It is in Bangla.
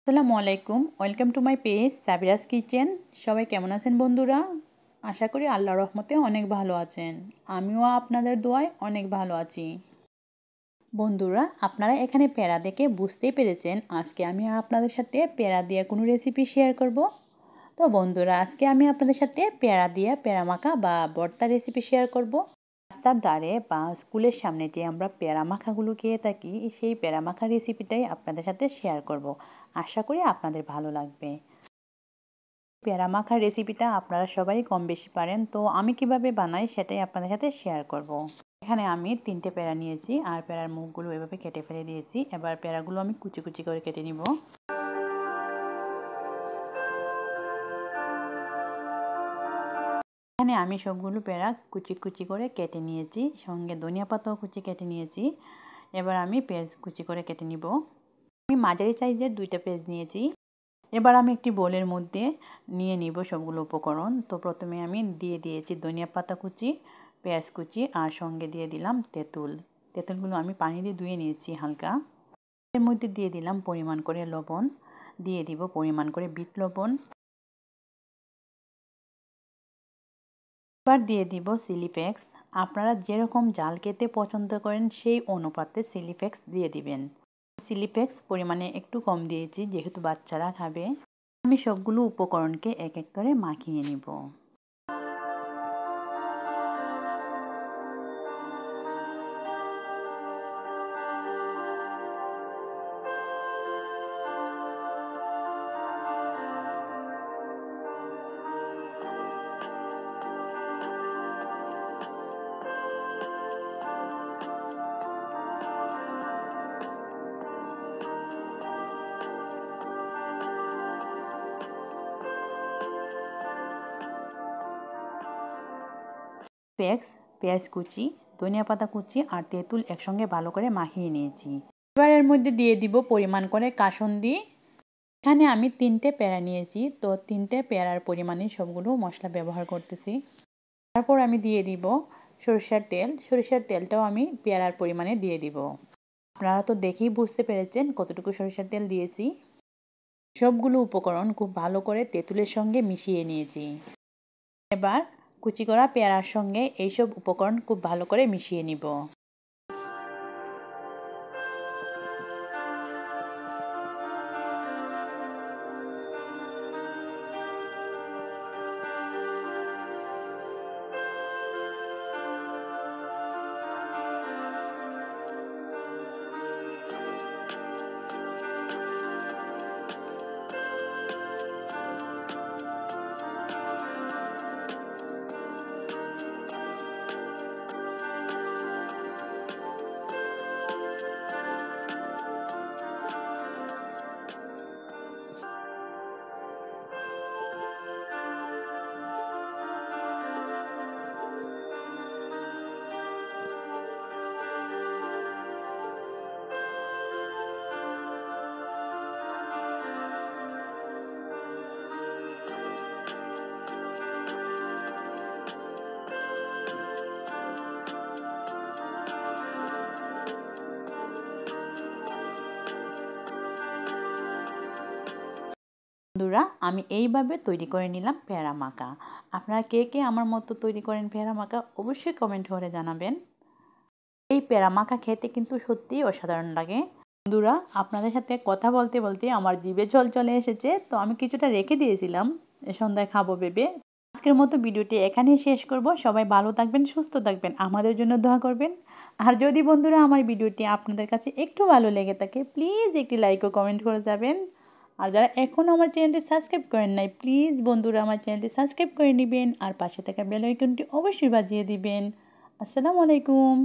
আসসালামু আলাইকুম, welcome to my page Sabira's kitchen. সবাই কেমন আছেন বন্ধুরা? আশা করি আল্লাহর রহমতে অনেক ভালো আছেন। আমিও আপনাদের দোয়ায় অনেক ভালো আছি। বন্ধুরা, আপনারা এখানে পেঁড়া দেখে বুঝতেই পেরেছেন আজকে আমি আপনাদের সাথে পেঁড়া দিয়ে কোনো রেসিপি শেয়ার করব। তো বন্ধুরা, আজকে আমি আপনাদের সাথে পেঁড়া দিয়ে পেঁড়া মাখা বা ভর্তা রেসিপি শেয়ার করব। রাস্তার ধারে বা স্কুলের সামনে যে আমরা পেঁড়া মাখাগুলো খেয়ে থাকি, সেই পেঁড়া মাখা রেসিপিটাই আপনাদের সাথে শেয়ার করব। আশা করি আপনাদের ভালো লাগবে। পেঁড়া মাখার রেসিপিটা আপনারা সবাই কম বেশি পারেন, তো আমি কিভাবে বানাই সেটাই আপনাদের সাথে শেয়ার করব। এখানে আমি 3টে পেঁড়া নিয়েছি আর পেঁড়ার মুখগুলো এভাবে কেটে ফেলে দিয়েছি। এবার পেঁড়াগুলো আমি কুচি কুচি করে কেটে নিব। এখানে আমি সবগুলো পেঁড়া কুচি কুচি করে কেটে নিয়েছি, সঙ্গে ধনিয়া পাতাও কুচি কেটে নিয়েছি। এবার আমি পেঁয়াজ কুচি করে কেটে নিব। আমি মাঝারি সাইজের 2টা পেঁয়াজ নিয়েছি। এবার আমি একটি বোলের মধ্যে নিয়ে নিব সবগুলো উপকরণ। তো প্রথমে আমি দিয়ে দিয়েছি ধনিয়া পাতা কুচি, পেঁয়াজ কুচি আর সঙ্গে দিয়ে দিলাম তেঁতুল। তেঁতুলগুলো আমি পানি দিয়ে ধুয়ে নিয়েছি হালকা। এর মধ্যে দিয়ে দিলাম পরিমাণ করে লবণ, দিয়ে দিব পরিমাণ করে বিট লবণ। এবার দিয়ে দিব চিলি ফ্লেক্স। আপনারা যেরকম ঝাল খেতে পছন্দ করেন সেই অনুপাতে চিলি ফ্লেক্স দিয়ে দিবেন। চিলি ফ্লেক্স পরিমাণে একটু কম দিয়েছি যেহেতু বাচ্চারা খাবে। আমি সবগুলো উপকরণকে এক এক করে মাখিয়ে নিব। পেঁয়াজ কুচি, ধনিয়া পাতা কুচি আর তেঁতুল একসঙ্গে ভালো করে মাখিয়ে নিয়েছি। এবার এর মধ্যে দিয়ে দিব পরিমাণ করে কাসুন্দি। এখানে আমি 3টে পেঁড়া নিয়েছি, তো 3টে পেঁড়ার পরিমাণে সবগুলো মশলা ব্যবহার করতেছি। তারপর আমি দিয়ে দিব সরিষার তেল। সরিষার তেলটাও আমি পেঁড়ার পরিমাণে দিয়ে দিব। আপনারা তো দেখেই বুঝতে পেরেছেন কতটুকু সরিষার তেল দিয়েছি। সবগুলো উপকরণ খুব ভালো করে তেঁতুলের সঙ্গে মিশিয়ে নিয়েছি। এবার কুচি করা পেঁয়ার সঙ্গে এইসব উপকরণ খুব ভালো করে মিশিয়ে নিব। বন্ধুরা, আমি এইভাবে তৈরি করে নিলাম পেঁড়া মাখা। আপনারা কে কে আমার মতো তৈরি করেন পেঁড়া মাখা অবশ্যই কমেন্ট করে জানাবেন। এই পেঁড়া মাখা খেতে কিন্তু সত্যিই অসাধারণ লাগে। বন্ধুরা, আপনাদের সাথে কথা বলতে বলতে আমার জিভে জল চলে এসেছে, তো আমি কিছুটা রেখে দিয়েছিলাম সন্ধ্যায় খাবো ভেবে। আজকের মতো ভিডিওটি এখানেই শেষ করব। সবাই ভালো থাকবেন, সুস্থ থাকবেন, আমাদের জন্য দোয়া করবেন। আর যদি বন্ধুরা আমার ভিডিওটি আপনাদের কাছে একটু ভালো লেগে থাকে প্লিজ একটি লাইক ও কমেন্ট করে যাবেন। আর যারা এখনও আমার চ্যানেলটি সাবস্ক্রাইব করেন নাই প্লিজ বন্ধুরা আমার চ্যানেলটি সাবস্ক্রাইব করে নেবেন আর পাশে থাকা বেল আইকনটি অবশ্যই বাজিয়ে দিবেন। আসসালামু আলাইকুম।